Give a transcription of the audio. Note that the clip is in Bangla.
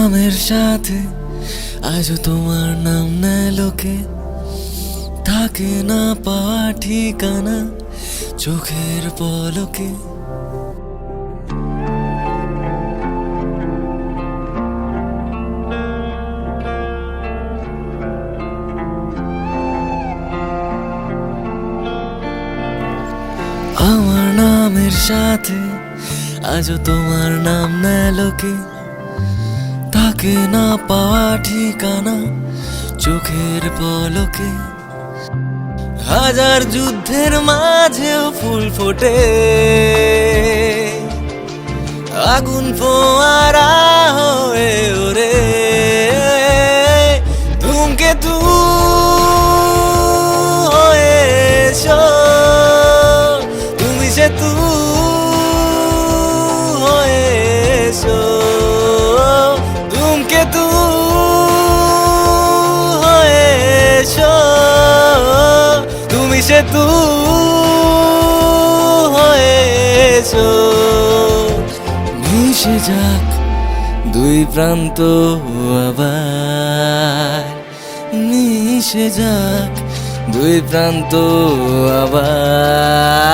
নামের সাথে আজও তোমার নাম নেয় লোকে, থাকে না পাওয়া ঠিকানা চোখের পলকে। আমার নামের সাথে আজও তোমার নাম নেয় লোকে, থাকে না পাওয়া ঠিকানা চোখের পলকে। হাজার যুদ্ধের মাঝেও ফুল ফোটে, আগুন ফোয়ারা হয়ে ওরে। ধূমকেতু হয়ে এসো, তুমি সেতু হয়ে এসো। ধূমকেতু হয়ে এসো, তুমি সেতু হয়ে এসো। মিশে যাক দুই প্রান্ত আবার, মিশে যাক দুই প্রান্ত আবার।